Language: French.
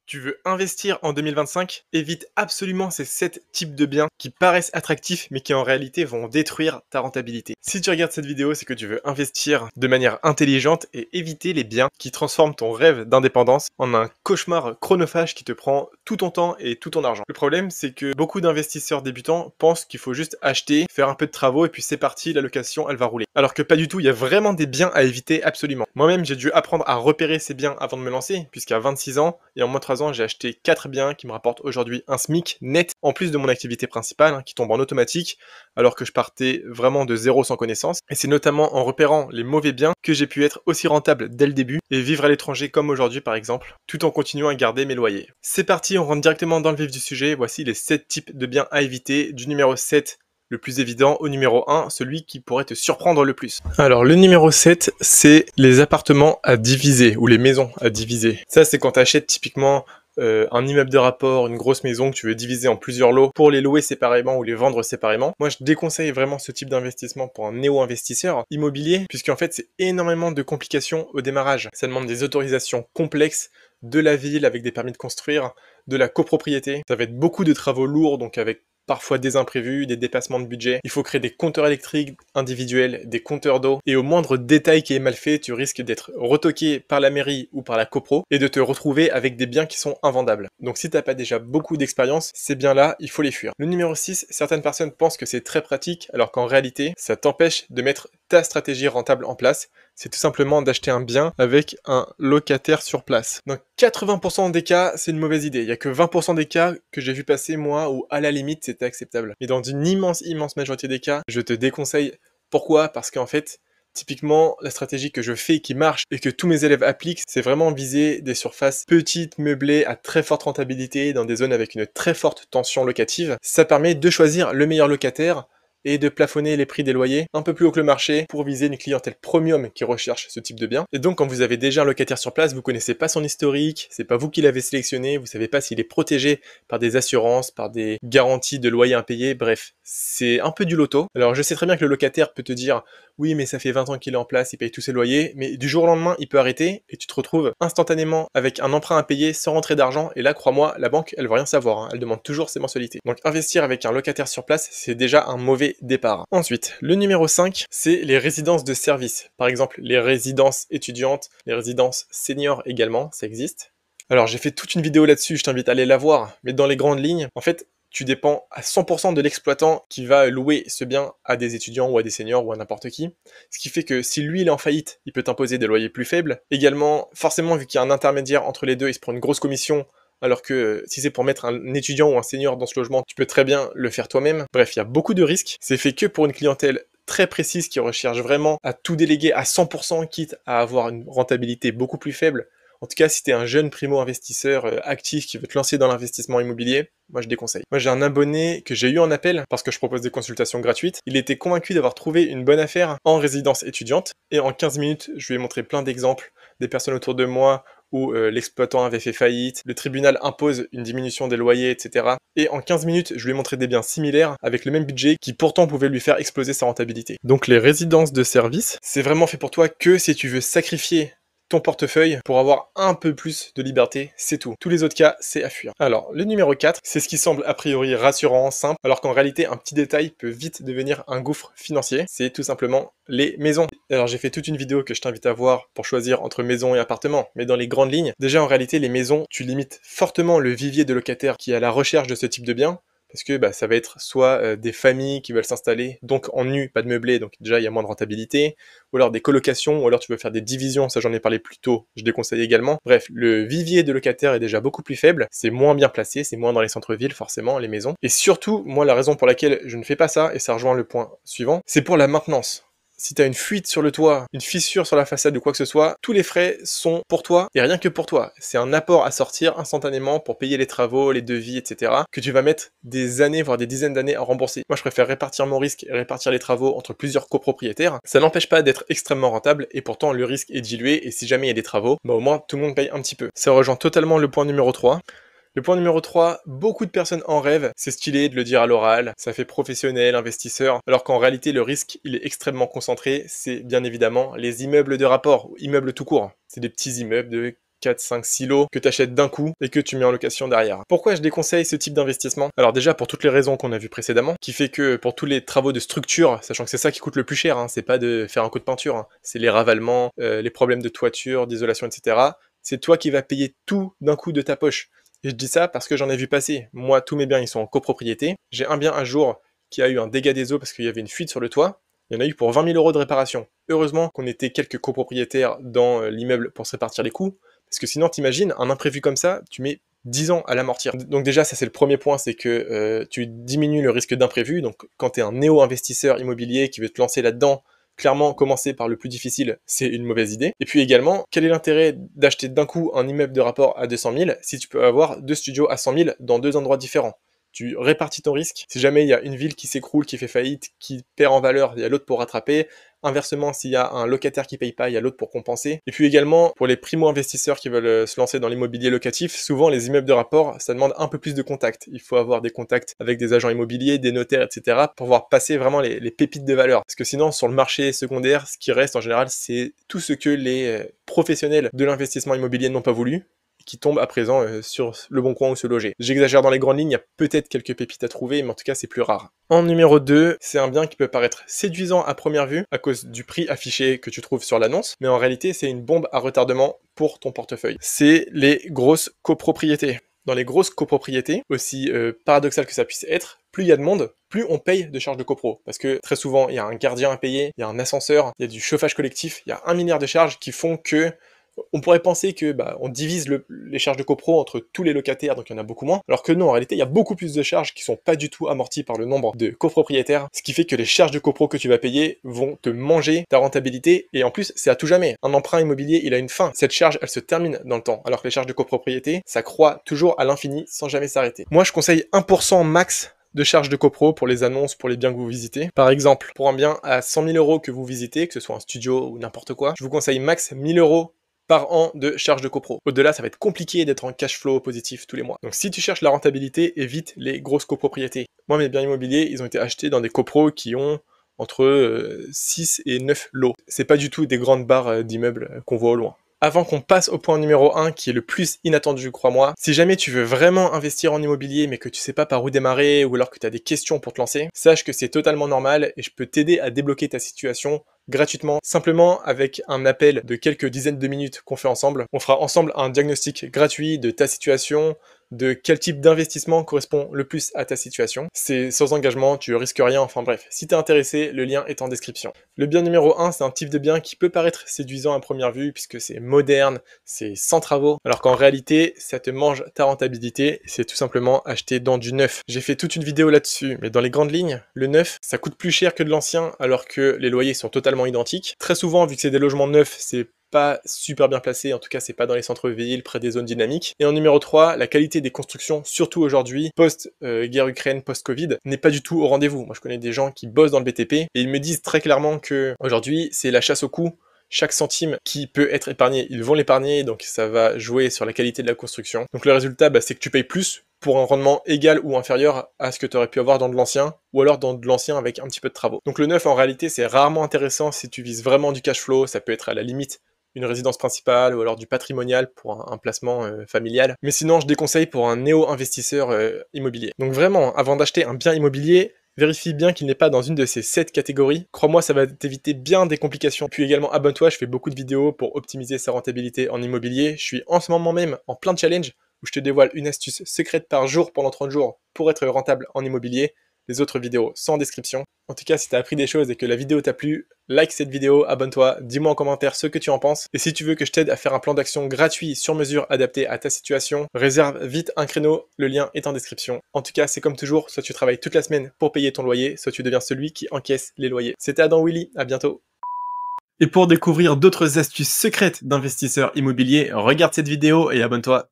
Tu veux investir en 2025? Évite absolument ces 7 types de biens qui paraissent attractifs mais qui en réalité vont détruire ta rentabilité. Si tu regardes cette vidéo, c'est que tu veux investir de manière intelligente et éviter les biens qui transforment ton rêve d'indépendance en un cauchemar chronophage qui te prend tout ton temps et tout ton argent. Le problème, c'est que beaucoup d'investisseurs débutants pensent qu'il faut juste acheter, faire un peu de travaux et puis c'est parti, la location, elle va rouler. Alors que pas du tout, il y a vraiment des biens à éviter absolument. Moi-même, j'ai dû apprendre à repérer ces biens avant de me lancer, puisqu'à 26 ans et en moins de 3 ans, j'ai acheté 4 biens qui me rapportent aujourd'hui un SMIC net, en plus de mon activité principale, qui tombe en automatique, alors que je partais vraiment de zéro sans connaissance. Et c'est notamment en repérant les mauvais biens que j'ai pu être aussi rentable dès le début et vivre à l'étranger comme aujourd'hui par exemple, tout en continuant à garder mes loyers. C'est parti, on rentre directement dans le vif du sujet. Voici les 7 types de biens à éviter, du numéro 7 le plus évident au numéro 1, celui qui pourrait te surprendre le plus. Alors le numéro 7, c'est les appartements à diviser, ou les maisons à diviser. Ça c'est quand tu achètes typiquement un immeuble de rapport, une grosse maison que tu veux diviser en plusieurs lots pour les louer séparément ou les vendre séparément. Moi je déconseille vraiment ce type d'investissement pour un néo-investisseur immobilier, puisqu'en fait c'est énormément de complications au démarrage. Ça demande des autorisations complexes de la ville avec des permis de construire, de la copropriété. Ça va être beaucoup de travaux lourds, donc avec parfois des imprévus, des dépassements de budget. Il faut créer des compteurs électriques individuels, des compteurs d'eau. Et au moindre détail qui est mal fait, tu risques d'être retoqué par la mairie ou par la copro et de te retrouver avec des biens qui sont invendables. Donc si t'as pas déjà beaucoup d'expérience, ces biens-là, il faut les fuir. Le numéro 6, certaines personnes pensent que c'est très pratique, alors qu'en réalité, ça t'empêche de mettre ta stratégie rentable en place. C'est tout simplement d'acheter un bien avec un locataire sur place. Dans 80% des cas, c'est une mauvaise idée. Il y a que 20% des cas que j'ai vu passer moi où à la limite c'était acceptable. Mais dans une immense majorité des cas, je te déconseille. Pourquoi? Parce qu'en fait, typiquement, la stratégie que je fais qui marche et que tous mes élèves appliquent, c'est vraiment viser des surfaces petites, meublées, à très forte rentabilité, dans des zones avec une très forte tension locative. Ça permet de choisir le meilleur locataire et de plafonner les prix des loyers un peu plus haut que le marché pour viser une clientèle premium qui recherche ce type de bien. Et donc quand vous avez déjà un locataire sur place, vous connaissez pas son historique, c'est pas vous qui l'avez sélectionné, vous savez pas s'il est protégé par des assurances, par des garanties de loyer impayés, bref, c'est un peu du loto. Alors je sais très bien que le locataire peut te dire oui mais ça fait 20 ans qu'il est en place, il paye tous ses loyers, mais du jour au lendemain il peut arrêter et tu te retrouves instantanément avec un emprunt à payer sans rentrée d'argent et là crois-moi, la banque elle veut rien savoir, hein, elle demande toujours ses mensualités. Donc investir avec un locataire sur place, c'est déjà un mauvais départ. Ensuite, le numéro 5, c'est les résidences de service. Par exemple, les résidences étudiantes, les résidences seniors également, ça existe. Alors, j'ai fait toute une vidéo là-dessus, je t'invite à aller la voir, mais dans les grandes lignes, en fait, tu dépends à 100% de l'exploitant qui va louer ce bien à des étudiants ou à des seniors ou à n'importe qui. Ce qui fait que si lui il est en faillite, il peut t'imposer des loyers plus faibles. Également, forcément, vu qu'il y a un intermédiaire entre les deux, il se prend une grosse commission. Alors que si c'est pour mettre un étudiant ou un senior dans ce logement, tu peux très bien le faire toi-même. Bref, il y a beaucoup de risques. C'est fait que pour une clientèle très précise qui recherche vraiment à tout déléguer à 100%, quitte à avoir une rentabilité beaucoup plus faible. En tout cas, si tu es un jeune primo-investisseur actif qui veut te lancer dans l'investissement immobilier, moi je déconseille. Moi j'ai un abonné que j'ai eu en appel parce que je propose des consultations gratuites. Il était convaincu d'avoir trouvé une bonne affaire en résidence étudiante et en 15 minutes, je lui ai montré plein d'exemples des personnes autour de moi où l'exploitant avait fait faillite, le tribunal impose une diminution des loyers, etc. Et en 15 minutes, je lui ai montré des biens similaires avec le même budget qui pourtant pouvaient lui faire exploser sa rentabilité. Donc les résidences de service, c'est vraiment fait pour toi que si tu veux sacrifier ton portefeuille pour avoir un peu plus de liberté, c'est tout. Tous les autres cas, c'est à fuir. Alors, le numéro 4, c'est ce qui semble a priori rassurant, simple, alors qu'en réalité, un petit détail peut vite devenir un gouffre financier. C'est tout simplement les maisons. Alors, j'ai fait toute une vidéo que je t'invite à voir pour choisir entre maison et appartement, mais dans les grandes lignes, déjà en réalité, les maisons, tu limites fortement le vivier de locataires qui est à la recherche de ce type de biens. Parce que ça va être soit des familles qui veulent s'installer, donc en nu, pas de meublé, donc déjà il y a moins de rentabilité, ou alors des colocations, ou alors tu veux faire des divisions, ça j'en ai parlé plus tôt, je déconseille également. Bref, le vivier de locataires est déjà beaucoup plus faible, c'est moins bien placé, c'est moins dans les centres-villes forcément, les maisons. Et surtout, moi la raison pour laquelle je ne fais pas ça, et ça rejoint le point suivant, c'est pour la maintenance. Si t'as une fuite sur le toit, une fissure sur la façade ou quoi que ce soit, tous les frais sont pour toi et rien que pour toi. C'est un apport à sortir instantanément pour payer les travaux, les devis, etc. que tu vas mettre des années, voire des dizaines d'années à rembourser. Moi, je préfère répartir mon risque et répartir les travaux entre plusieurs copropriétaires. Ça n'empêche pas d'être extrêmement rentable et pourtant le risque est dilué et si jamais il y a des travaux, au moins tout le monde paye un petit peu. Ça rejoint totalement le point numéro 3. Le point numéro 3, beaucoup de personnes en rêvent, c'est stylé de le dire à l'oral, ça fait professionnel, investisseur, alors qu'en réalité le risque il est extrêmement concentré, c'est bien évidemment les immeubles de rapport, ou immeubles tout court. C'est des petits immeubles de 4, 5, 6 lots que tu achètes d'un coup et que tu mets en location derrière. Pourquoi je déconseille ce type d'investissement? Alors déjà pour toutes les raisons qu'on a vues précédemment, qui fait que pour tous les travaux de structure, sachant que c'est ça qui coûte le plus cher, hein, c'est pas de faire un coup de peinture, hein, c'est les ravalements, les problèmes de toiture, d'isolation, etc. C'est toi qui vas payer tout d'un coup de ta poche. Et je dis ça parce que j'en ai vu passer. Moi, tous mes biens, ils sont en copropriété. J'ai un bien un jour qui a eu un dégât des eaux parce qu'il y avait une fuite sur le toit. Il y en a eu pour 20 000 € de réparation. Heureusement qu'on était quelques copropriétaires dans l'immeuble pour se répartir les coûts. Parce que sinon, t'imagines, un imprévu comme ça, tu mets 10 ans à l'amortir. Donc déjà, ça c'est le premier point, c'est que tu diminues le risque d'imprévu. Donc quand tu es un néo-investisseur immobilier qui veut te lancer là-dedans, clairement, commencer par le plus difficile, c'est une mauvaise idée. Et puis également, quel est l'intérêt d'acheter d'un coup un immeuble de rapport à 200 000 si tu peux avoir 2 studios à 100 000 dans 2 endroits différents? Tu répartis ton risque. Si jamais il y a une ville qui s'écroule, qui fait faillite, qui perd en valeur, il y a l'autre pour rattraper. Inversement, s'il y a un locataire qui paye pas, il y a l'autre pour compenser. Et puis également, pour les primo-investisseurs qui veulent se lancer dans l'immobilier locatif, souvent les immeubles de rapport, ça demande un peu plus de contacts. Il faut avoir des contacts avec des agents immobiliers, des notaires, etc. pour pouvoir passer vraiment les pépites de valeur. Parce que sinon, sur le marché secondaire, ce qui reste en général, c'est tout ce que les professionnels de l'investissement immobilier n'ont pas voulu, qui tombent à présent sur le bon coin où se loger. J'exagère dans les grandes lignes, il y a peut-être quelques pépites à trouver, mais en tout cas c'est plus rare. En numéro 2, c'est un bien qui peut paraître séduisant à première vue à cause du prix affiché que tu trouves sur l'annonce, mais en réalité c'est une bombe à retardement pour ton portefeuille. C'est les grosses copropriétés. Dans les grosses copropriétés, aussi paradoxal que ça puisse être, plus il y a de monde, plus on paye de charges de copro. Parce que très souvent, il y a un gardien à payer, il y a un ascenseur, il y a du chauffage collectif, il y a 1 milliard de charges qui font que on pourrait penser que on divise les charges de copro entre tous les locataires, donc il y en a beaucoup moins, alors que non, en réalité, il y a beaucoup plus de charges qui sont pas du tout amorties par le nombre de copropriétaires, ce qui fait que les charges de copro que tu vas payer vont te manger ta rentabilité, et en plus, c'est à tout jamais. Un emprunt immobilier, il a une fin. Cette charge, elle se termine dans le temps, alors que les charges de copropriété, ça croît toujours à l'infini sans jamais s'arrêter. Moi, je conseille 1% max de charges de copro pour les annonces, pour les biens que vous visitez. Par exemple, pour un bien à 100 000 € que vous visitez, que ce soit un studio ou n'importe quoi, je vous conseille max 1 000 € par an de charges de copro. Au-delà, ça va être compliqué d'être en cash flow positif tous les mois. Donc si tu cherches la rentabilité, évite les grosses copropriétés. Moi, mes biens immobiliers, ils ont été achetés dans des copros qui ont entre 6 et 9 lots. C'est pas du tout des grandes barres d'immeubles qu'on voit au loin. Avant qu'on passe au point numéro 1, qui est le plus inattendu, crois-moi, si jamais tu veux vraiment investir en immobilier mais que tu sais pas par où démarrer ou alors que tu as des questions pour te lancer, sache que c'est totalement normal et je peux t'aider à débloquer ta situation gratuitement, simplement avec un appel de quelques dizaines de minutes qu'on fait ensemble. On fera ensemble un diagnostic gratuit de ta situation, de quel type d'investissement correspond le plus à ta situation. C'est sans engagement, tu risques rien, enfin bref. Si t'es intéressé, le lien est en description. Le bien numéro 1, c'est un type de bien qui peut paraître séduisant à première vue puisque c'est moderne, c'est sans travaux, alors qu'en réalité, ça te mange ta rentabilité, c'est tout simplement acheter dans du neuf. J'ai fait toute une vidéo là-dessus, mais dans les grandes lignes, le neuf, ça coûte plus cher que de l'ancien alors que les loyers sont totalement identiques. Très souvent, vu que c'est des logements neufs, c'est pas super bien placé, en tout cas c'est pas dans les centres-villes, près des zones dynamiques. Et en numéro 3, la qualité des constructions, surtout aujourd'hui, post-guerre Ukraine, post-Covid, n'est pas du tout au rendez-vous. Moi je connais des gens qui bossent dans le BTP, et ils me disent très clairement que aujourd'hui c'est la chasse au coût. Chaque centime qui peut être épargné, ils vont l'épargner, donc ça va jouer sur la qualité de la construction. Donc le résultat, c'est que tu payes plus pour un rendement égal ou inférieur à ce que tu aurais pu avoir dans de l'ancien, ou alors dans de l'ancien avec un petit peu de travaux. Donc le neuf, en réalité, c'est rarement intéressant si tu vises vraiment du cash flow, ça peut être à la limite une résidence principale ou alors du patrimonial pour un placement familial. Mais sinon, je déconseille pour un néo-investisseur immobilier. Donc vraiment, avant d'acheter un bien immobilier, vérifie bien qu'il n'est pas dans une de ces 7 catégories. Crois-moi, ça va t'éviter bien des complications. Puis également, abonne-toi, je fais beaucoup de vidéos pour optimiser sa rentabilité en immobilier. Je suis en ce moment même en plein challenge où je te dévoile une astuce secrète par jour pendant 30 jours pour être rentable en immobilier. Les autres vidéos sont en description. En tout cas, si tu as appris des choses et que la vidéo t'a plu, like cette vidéo, abonne-toi, dis-moi en commentaire ce que tu en penses. Et si tu veux que je t'aide à faire un plan d'action gratuit sur mesure adapté à ta situation, réserve vite un créneau, le lien est en description. En tout cas, c'est comme toujours, soit tu travailles toute la semaine pour payer ton loyer, soit tu deviens celui qui encaisse les loyers. C'était Adam Willy, à bientôt. Et pour découvrir d'autres astuces secrètes d'investisseurs immobiliers, regarde cette vidéo et abonne-toi.